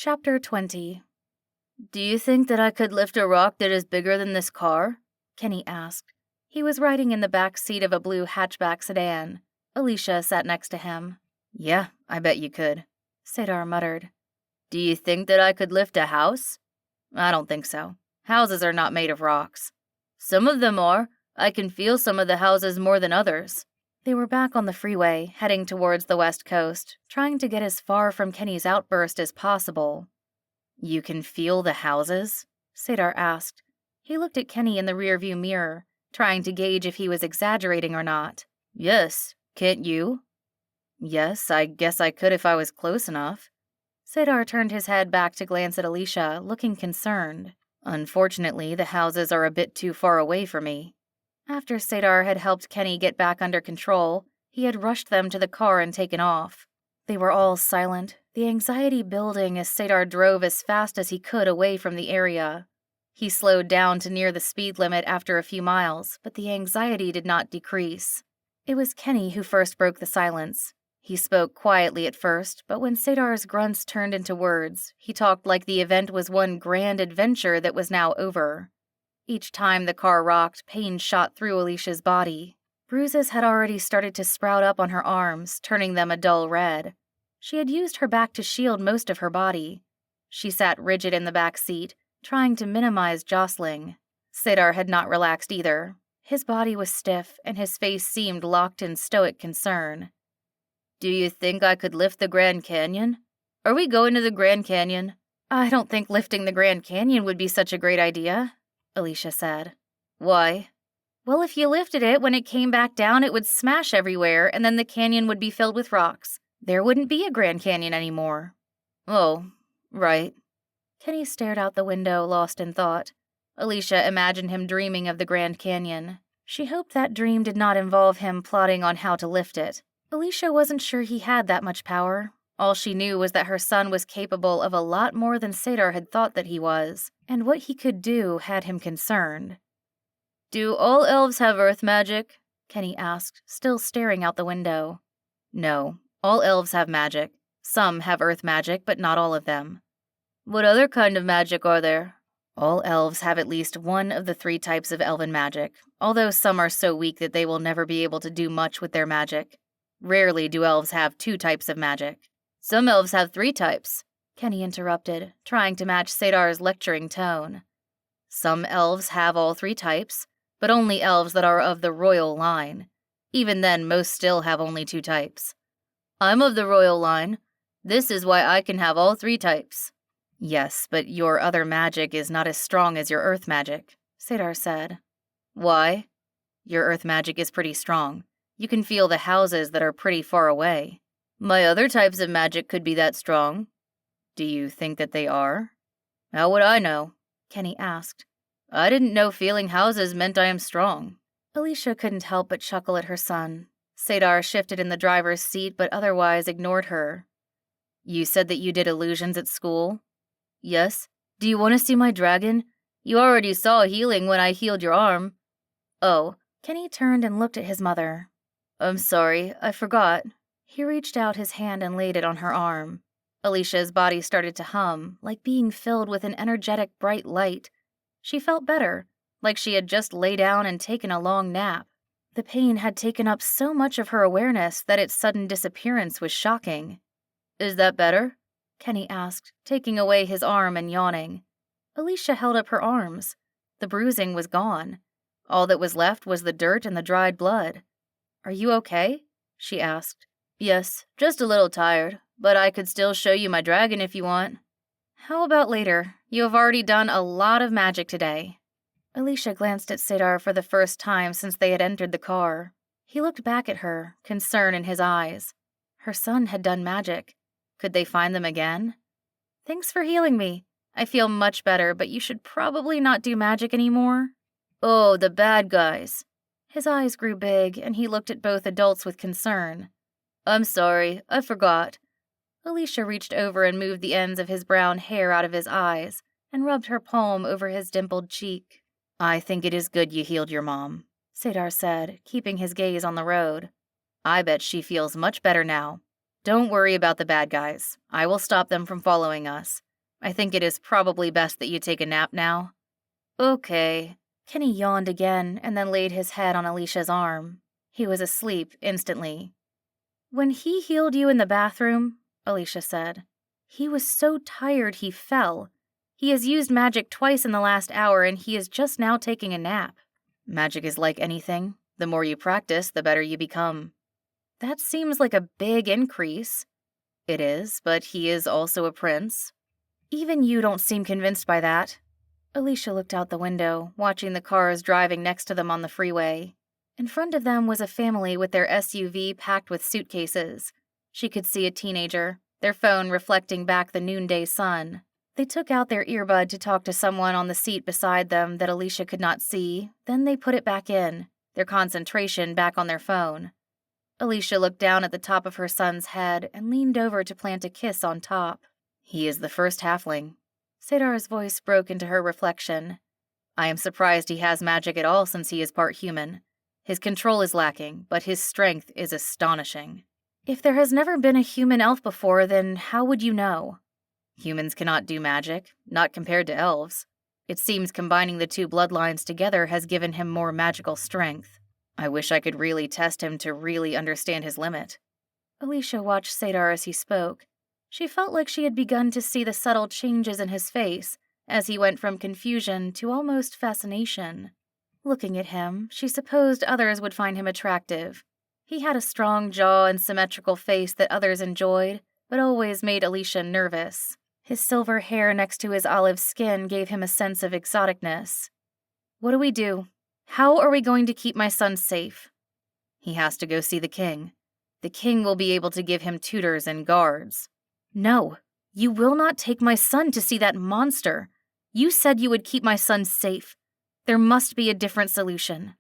Chapter 20. "Do you think that I could lift a rock that is bigger than this car?" Kenny asked. He was riding in the back seat of a blue hatchback sedan. Alicia sat next to him. "Yeah, I bet you could," Cedar muttered. "Do you think that I could lift a house?" "I don't think so. Houses are not made of rocks." "Some of them are. I can feel some of the houses more than others." They were back on the freeway, heading towards the west coast, trying to get as far from Kenny's outburst as possible. "You can feel the houses?" Cedar asked. He looked at Kenny in the rearview mirror, trying to gauge if he was exaggerating or not. "Yes, can't you?" "Yes, I guess I could if I was close enough." Cedar turned his head back to glance at Alicia, looking concerned. "Unfortunately, the houses are a bit too far away for me." After Cedar had helped Kenny get back under control, he had rushed them to the car and taken off. They were all silent, the anxiety building as Cedar drove as fast as he could away from the area. He slowed down to near the speed limit after a few miles, but the anxiety did not decrease. It was Kenny who first broke the silence. He spoke quietly at first, but when Cedar's grunts turned into words, he talked like the event was one grand adventure that was now over. Each time the car rocked, pain shot through Alicia's body. Bruises had already started to sprout up on her arms, turning them a dull red. She had used her back to shield most of her body. She sat rigid in the back seat, trying to minimize jostling. Cedar had not relaxed either. His body was stiff, and his face seemed locked in stoic concern. "Do you think I could lift the Grand Canyon? Are we going to the Grand Canyon?" "I don't think lifting the Grand Canyon would be such a great idea," Alicia said. "Why?" "Well, if you lifted it, when it came back down, it would smash everywhere, and then the canyon would be filled with rocks. There wouldn't be a Grand Canyon anymore." "Oh, right." Kenny stared out the window, lost in thought. Alicia imagined him dreaming of the Grand Canyon. She hoped that dream did not involve him plotting on how to lift it. Alicia wasn't sure he had that much power. All she knew was that her son was capable of a lot more than Cedar had thought that he was, and what he could do had him concerned. "Do all elves have earth magic?" Kenny asked, still staring out the window. "No, all elves have magic. Some have earth magic, but not all of them." "What other kind of magic are there?" "All elves have at least one of the 3 types of elven magic, although some are so weak that they will never be able to do much with their magic. Rarely do elves have 2 types of magic." "Some elves have 3 types," Kenny interrupted, trying to match Cedar's lecturing tone. "Some elves have all 3 types, but only elves that are of the royal line. Even then, most still have only 2 types." "I'm of the royal line. This is why I can have all 3 types." "Yes, but your other magic is not as strong as your earth magic," Cedar said. "Why?" "Your earth magic is pretty strong. You can feel the houses that are pretty far away." "My other types of magic could be that strong." "Do you think that they are?" "How would I know?" Kenny asked. "I didn't know feeling houses meant I am strong." Alicia couldn't help but chuckle at her son. Cedar shifted in the driver's seat but otherwise ignored her. "You said that you did illusions at school?" "Yes. Do you want to see my dragon? You already saw healing when I healed your arm." "Oh." Kenny turned and looked at his mother. "I'm sorry, I forgot." He reached out his hand and laid it on her arm. Alicia's body started to hum, like being filled with an energetic bright light. She felt better, like she had just lay down and taken a long nap. The pain had taken up so much of her awareness that its sudden disappearance was shocking. "Is that better?" Kenny asked, taking away his arm and yawning. Alicia held up her arms. The bruising was gone. All that was left was the dirt and the dried blood. "Are you okay?" she asked. "Yes, just a little tired, but I could still show you my dragon if you want." "How about later? You have already done a lot of magic today." Alicia glanced at Cedar for the first time since they had entered the car. He looked back at her, concern in his eyes. Her son had done magic. Could they find them again? "Thanks for healing me. I feel much better, but you should probably not do magic anymore." "Oh, the bad guys." His eyes grew big, and he looked at both adults with concern. "I'm sorry, I forgot." Alicia reached over and moved the ends of his brown hair out of his eyes and rubbed her palm over his dimpled cheek. "I think it is good you healed your mom," Cedar said, keeping his gaze on the road. "I bet she feels much better now. Don't worry about the bad guys. I will stop them from following us. I think it is probably best that you take a nap now. Okay. Kenny yawned again and then laid his head on Alicia's arm. He was asleep instantly. When he healed you in the bathroom, Alicia said, he was so tired he fell. He has used magic twice in the last hour and he is just now taking a nap. Magic is like anything. The more you practice, the better you become. That seems like a big increase. It is, but he is also a prince. Even you don't seem convinced by that. Alicia looked out the window, watching the cars driving next to them on the freeway. In front of them was a family with their SUV packed with suitcases. She could see a teenager, their phone reflecting back the noonday sun. They took out their earbud to talk to someone on the seat beside them that Alicia could not see, then they put it back in, their concentration back on their phone. Alicia looked down at the top of her son's head and leaned over to plant a kiss on top. He is the first halfling. Sadar's voice broke into her reflection. I am surprised he has magic at all since he is part human. His control is lacking, but his strength is astonishing. If there has never been a human elf before, then how would you know? Humans cannot do magic, not compared to elves. It seems combining the two bloodlines together has given him more magical strength. I wish I could really test him to really understand his limit. Alicia watched Sadar as he spoke. She felt like she had begun to see the subtle changes in his face as he went from confusion to almost fascination. Looking at him, she supposed others would find him attractive. He had a strong jaw and symmetrical face that others enjoyed, but always made Alicia nervous. His silver hair next to his olive skin gave him a sense of exoticness. What do we do? How are we going to keep my son safe? He has to go see the king. The king will be able to give him tutors and guards. No, you will not take my son to see that monster. You said you would keep my son safe. There must be a different solution.